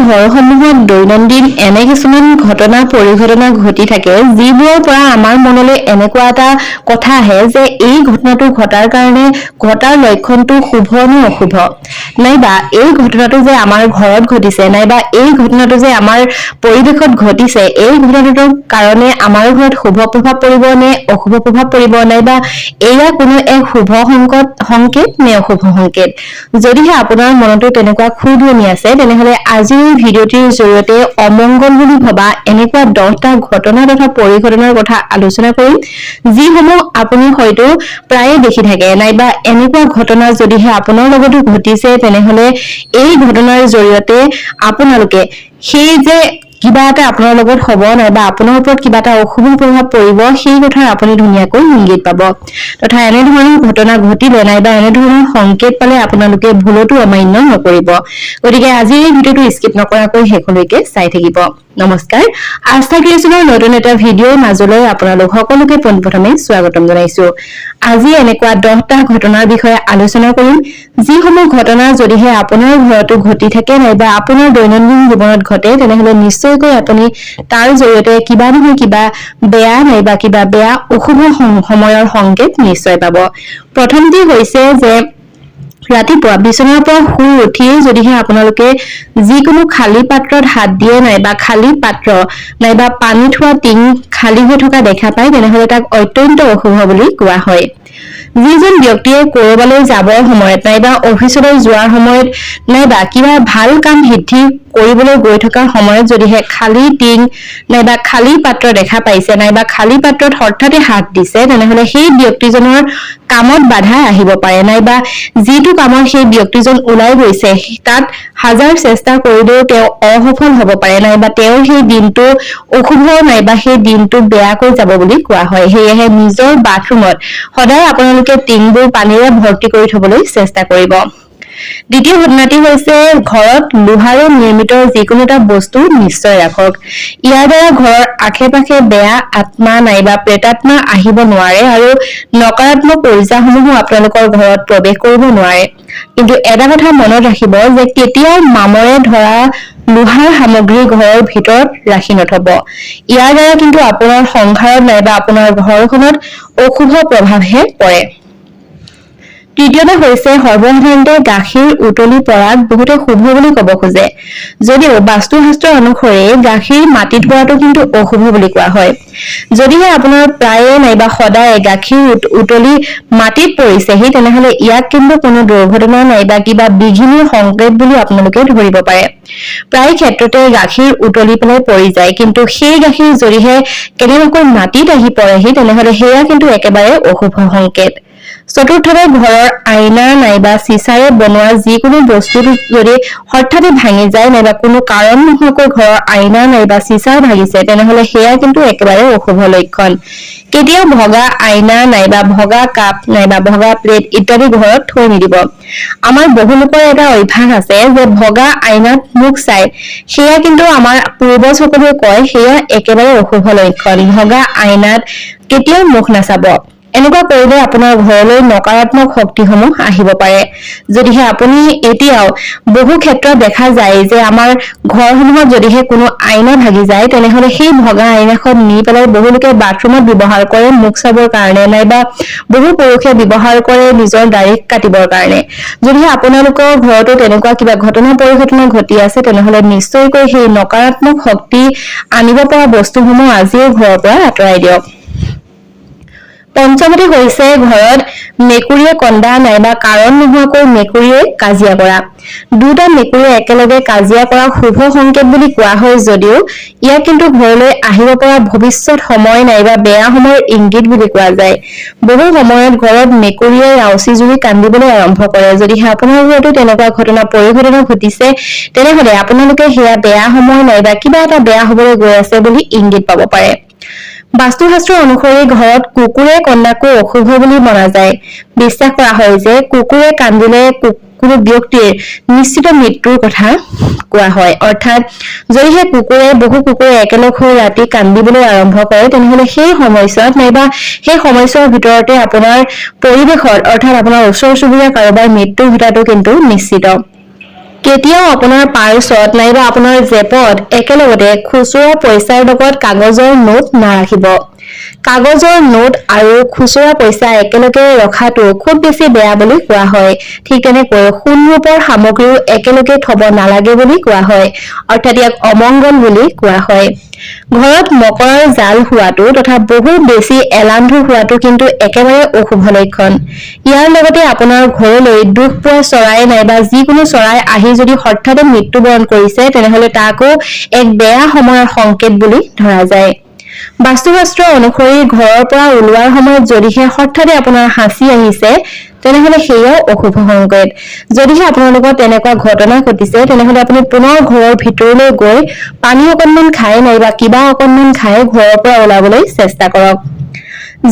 ঘৰসমূহত দৈনন্দিন এনে কিছুমান ঘটনা পৰিঘটনা ঘটি থাকে যিবোৰৰ পৰা আমাৰ মনলৈ এনেকুৱা এটা কথা আহে যে এই ঘটনাটো ঘটাৰ কাৰণে ঘটাৰ লক্ষণটো শুভ নে অশুভ, নাইবা এই ঘটনাটো যে আমাৰ ঘৰত ঘটিছে, নাইবা এই ঘটনাটো যে আমাৰ পৰিৱেশত ঘটিছে, এই ঘটনাটোৰ কাৰণে আমাৰ ঘৰত শুভ প্ৰভাৱ পৰিব নে অশুভ প্ৰভাৱ পৰিব, নাইবা এয়া কোনো এক শুভ সংকেত নে অশুভ সংকেত। যদিহে আপোনাৰ মনতো তেনেকুৱা খুদনি আছে তেনেহলে আজিৰ এই ভিডিঅ'টিৰ জৰিয়তে অমংগল বুলি ভবা এনেকুৱা 10টা ঘটনা তথা পৰিঘটনাৰ কথা আলোচনা কৰিম যিসমূহ আপুনি হয়তো প্ৰায়ে দেখি থাকে, নাইবা এনেকুৱা ঘটনা যদিহে আপোনাৰ লগতো ঘটিছে তেনেহলে এই ঘটনাৰ জৰিয়তে আপোনালোকে সেই যে কিবা এটা আপোনাৰ লগত হ'ব নাইবা আপোনাৰ ওপৰত কিবা এটা অশুভ প্ৰভাৱ পৰিব সেই কথাৰ আপুনি ধুনীয়াকৈ ইংগিত পাব তথা এনেধৰণৰ ঘটনা ঘটিলে নাইবা এনেধৰণৰ সংকেত পালে আপোনালোকে ভুলতো অমান্য নকৰিব। গতিকে আজিৰ এই ভিডিঅ'টো স্কিপ নকৰাকৈ শেষলৈকে চাই থাকিব। নমস্কাৰ, আস্থা ক্ৰিয়েচনৰ নতুন এটা ভিডিঅ'ৰ মাজলৈ আপোনালোক সকলোকে পোনপ্ৰথমে স্বাগতম জনাইছো। আজি এনেকুৱা 10টা ঘটনাৰ বিষয়ে আলোচনা কৰিম যিসমূহ ঘটনা যদিহে আপোনাৰ ঘৰতো ঘটি থাকে নাইবা আপোনাৰ দৈনন্দিন জীৱনত ঘটে তেনেহলে নিশ্চয়কৈ আপুনি তাৰ জৰিয়তে কিবা নহয় কিবা বেয়া নাইবা কিবা বেয়া অশুভ সময়ৰ সংকেত নিশ্চয় পাব। প্ৰথমটি হৈছে যে ৰাতিপুৱা বিচনাৰ পৰা শুই উঠিয়ে যদিহে আপোনালোকে যিকোনো খালী পাত্ৰত হাত দিয়ে নাইবা খালী পাত্ৰ নাইবা পানী থোৱা টিং খালী হৈ থকা দেখা পায় তেনেহলে তাক অত্যন্ত অশুভ বুলি কোৱা হয়। যিজন ব্যক্তিয়ে কৰবালৈ যাবৰ সময়ত নাইবা অফিচলৈ যোৱাৰ সময়ত নাইবা কিবা ভাল কাম সিদ্ধি কৰিবলৈ গৈ থকাৰ সময়ত যদিহে খালী টিং নাইবা খালী পাত্ৰ দেখা পাইছে নাইবা খালী পাত্ৰত হঠাতে হাত দিছে তেনেহলে সেই ব্যক্তিজনৰ কামত বাধা আহিব পাৰে নাইবা যিটো কামত সেই ব্যক্তিজন ওলাই গৈছে তাত হাজাৰ চেষ্টা কৰিলেও তেওঁ অসফল হ'ব পাৰে নাইবা তেওঁৰ সেই দিনটো অশুভ নাইবা সেই দিনটো বেয়াকৈ যাব বুলি কোৱা হয়। সেয়েহে নিজৰ বাথৰুমত সদায় আপোনালোকে টিংবোৰ পানীৰে ভৰ্তি কৰি থবলৈ চেষ্টা কৰিব। দ্বিতীয় ঘটনাটি হৈছে ঘৰত লোহাৰে নিৰ্মিত যিকোনো এটা বস্তু নিশ্চয় ৰাখক। ইয়াৰ দ্বাৰা ঘৰৰ আশে-পাশে বেয়া আত্মা নাইবা প্ৰেতাত্মা আহিব নোৱাৰে আৰু নকাৰাত্মক উৰ্জাসমূহো আপোনালোকৰ ঘৰত প্ৰৱেশ কৰিব নোৱাৰে। কিন্তু এটা কথা মনত ৰাখিব যে কেতিয়াও মামৰে ধৰা লোহাৰ সামগ্ৰী ঘৰৰ ভিতৰত ৰাখি নথব। ইয়াৰ দ্বাৰা কিন্তু আপোনাৰ সংসাৰত নাইবা আপোনাৰ ঘৰখনত অশুভ প্ৰভাৱহে পৰে। তৃতীয়তে হৈছে সৰ্বসাধাৰণতে গাখীৰ উতলি পৰাক বহুতে শুভ বুলি কব খোজে যদিও বাস্তুশাস্ত্ৰ অনুসৰি গাখীৰ মাটিত পৰাটো কিন্তু অশুভ বুলি কোৱা হয়। যদিহে আপোনাৰ প্ৰায়ে নাইবা সদায় গাখীৰ উতলি মাটিত পৰিছেহি তেনেহলে ইয়াক কিন্তু কোনো দুৰ্ঘটনা নাইবা কিবা বিঘিনিৰ সংকেত বুলি আপোনালোকে ধৰিব পাৰে। প্ৰায় ক্ষেত্ৰতে গাখীৰ উতলি পেলাই পৰি যায়, কিন্তু সেই গাখীৰ যদিহে কেনেবাকৈ মাটিত আহি পৰেহি তেনেহলে সেয়া কিন্তু একেবাৰে অশুভ সংকেত। চতুৰ্থতে ঘৰৰ আইনা নাইবা চিচাৰে বনোৱা যিকোনো বস্তুটো যদি হঠাতে ভাঙি যায় নাইবা কোনো কাৰণ নোহোৱাকৈ ঘৰৰ আইনা নাইবা চিচা ভাঙিছে তেনেহলে সেয়া কিন্তু একেবাৰে অশুভ লক্ষণ। কেতিয়াও ভগা আইনা নাইবা ভগা কাপ নাইবা ভগা প্লেট ইত্যাদি ঘৰত থৈ নিদিব। আমাৰ বহু লোকৰ এটা অভ্যাস আছে যে ভগা আইনাত মুখ চাই, সেয়া কিন্তু আমাৰ পূৰ্বজসকলে কয় সেয়া একেবাৰে অশুভ লক্ষণ। ভগা আইনাত কেতিয়াও মুখ নাচাব। এনেকুৱা কৰিলে আপোনাৰ ঘৰলৈ নকাৰাত্মক শক্তিসমূহ আহিব পাৰে। যদিহে আপুনি এতিয়াও বহু ক্ষেত্ৰত দেখা যায় যে আমাৰ ঘৰসমূহত যদিহে কোনো আইনা ভাগি যায় তেনেহলে সেই ভগা আইনাখন নি পেলাই বহু লোকে বাথৰুমত ব্যৱহাৰ কৰে মুখ চাবৰ কাৰণে নাইবা বহু পুৰুষে ব্যৱহাৰ কৰে নিজৰ দাঢ়ি কাটিবৰ কাৰণে। যদিহে আপোনালোকৰ ঘৰতো তেনেকুৱা কিবা ঘটনা পৰিঘটনা ঘটি আছে তেনেহলে নিশ্চয়কৈ সেই নকাৰাত্মক শক্তি আনিব পৰা বস্তুসমূহ আজিয়ে ঘৰৰ পৰা আঁতৰাই দিয়ক। পঞ্চমতে হৈছে ঘৰত মেকুৰীয়ে কন্দা নাইবা কাৰণ নোহোৱাকৈ মেকুৰীয়ে কাজিয়া কৰা। দুটা মেকুৰীয়ে একেলগে কাজিয়া কৰা শুভ সংকেত বুলি কোৱা হয় যদিও ইয়াক কিন্তু ঘৰলৈ আহিব পৰা ভৱিষ্যত সময় নাইবা বেয়া সময়ৰ ইংগিত বুলি কোৱা যায়। বহু সময়ত ঘৰত মেকুৰীয়ে ৰাউচি জুৰি কান্দিবলৈ আৰম্ভ কৰে। যদিহে আপোনাৰ ঘৰতো তেনেকুৱা ঘটনা পৰিঘটনা ঘটিছে তেনেহলে আপোনালোকে সেয়া বেয়া সময় নাইবা কিবা এটা বেয়া হবলৈ গৈ আছে বুলি ইংগিত পাব পাৰে। বাস্তুশাস্ত্ৰ অনুসৰি ঘৰত কুকুৰে কন্দাকো অশুভ বুলি মনা যায়। বিশ্বাস কৰা হয় যে কুকুৰে কান্দিলে কোনো ব্যক্তিৰ নিশ্চিত মৃত্যুৰ কথা কোৱা হয়। অৰ্থাৎ যদিহে বহু কুকুৰে একেলগ হৈ ৰাতি কান্দিবলৈ আৰম্ভ কৰে তেনেহলে সেই সময়ছোৱাত নাইবা সেই সময়ছোৱাৰ ভিতৰতে আপোনাৰ পৰিৱেশত অৰ্থাৎ আপোনাৰ ওচৰ চুবুৰীয়া কাৰোবাৰ মৃত্যু ঘটাটো কিন্তু নিশ্চিত। কেতিয়াও আপোনাৰ পাৰ্চত নাইবা আপোনাৰ জেপত একেলগতে খুচুৰা পইচাৰ লগত কাগজৰ নোট নাৰাখিব। কাগজৰ নোট আৰু খুচুৰা পইচা একেলগে ৰখাটো খুব বেছি বেয়া বুলি কোৱা হয়। ঠিক তেনেকৈ সোণৰূপৰ সামগ্ৰীও একেলগে থব নালাগে বুলি কোৱা হয়, অৰ্থাৎ ইয়াক অমংগল বুলি কোৱা হয়। ঘৰত মকৰাৰ জাল হোৱাটো তথা বহু বেছি এলান্ধু হোৱাটো কিন্তু একেবাৰে অশুভ লক্ষণ। ইয়াৰ লগতে আপোনাৰ ঘৰলৈ দুখ পোৱা চৰাই নাইবা যিকোনো চৰাই আহি যদি হঠাতে মৃত্যুবৰণ কৰিছে তেনেহলে তাকো এক বেয়া সময়ৰ সংকেত বুলি ধৰা যায়। বাস্তুশাস্ত্ৰ অনুসৰি ঘৰৰ পৰা ওলোৱাৰ সময়ত যদিহে হঠাতে আপোনাৰ হাঁচি আহিছে তেনেহলে সেয়াও অশুভ সংকেত। যদিহে আপোনাৰ লগত তেনেকুৱা ঘটনা ঘটিছে তেনেহলে আপুনি পুনৰ ঘৰৰ ভিতৰলৈ গৈ পানী অকণমান খাই নাইবা কিবা অকণমান খাই ঘৰৰ পৰা ওলাবলৈ চেষ্টা কৰক।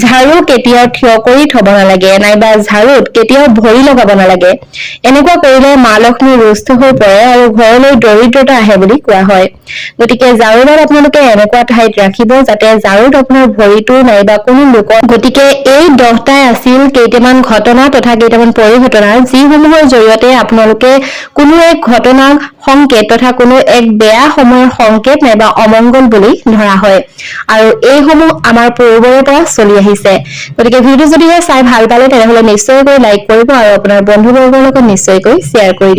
ঝাৰু কেতিয়াও থিয় কৰি থব নালাগে নাইবা ঝাৰুত কেতিয়াও ভৰি লগাব নালাগে। এনেকুৱা কৰিলে মা লক্ষ্মী ৰুষ্ট হৈ পৰে আৰু ঘৰলৈ দৰিদ্ৰতা আহে বুলি কোৱা হয়। গতিকে ঝাৰুডাল আপোনালোকে এনেকুৱা ঠাইত ৰাখিব যাতে ঝাৰুত আপোনাৰ ভৰিটো নাইবা কোনো লোকৰ। গতিকে এই 10টাই আছিল কেইটামান ঘটনা তথা কেইটামান পৰিঘটনা যিসমূহৰ জৰিয়তে আপোনালোকে কোনো এক ঘটনাক সংকেত তথা কোনো এক বেয়া সময়ৰ সংকেত নাইবা অমংগল বুলি ধৰা হয় আৰু এইসমূহ আমাৰ পূৰ্বৰে পৰা চলি আহিছে। গতিকে ভিডিঅ যদিহে চাই ভাল পালে তেনেহলে নিশ্চয়কৈ লাইক কৰিব আৰু আপোনাৰ বন্ধু বৰ্গৰ লগত নিশ্চয়কৈ শ্বেয়াৰ কৰি দিব।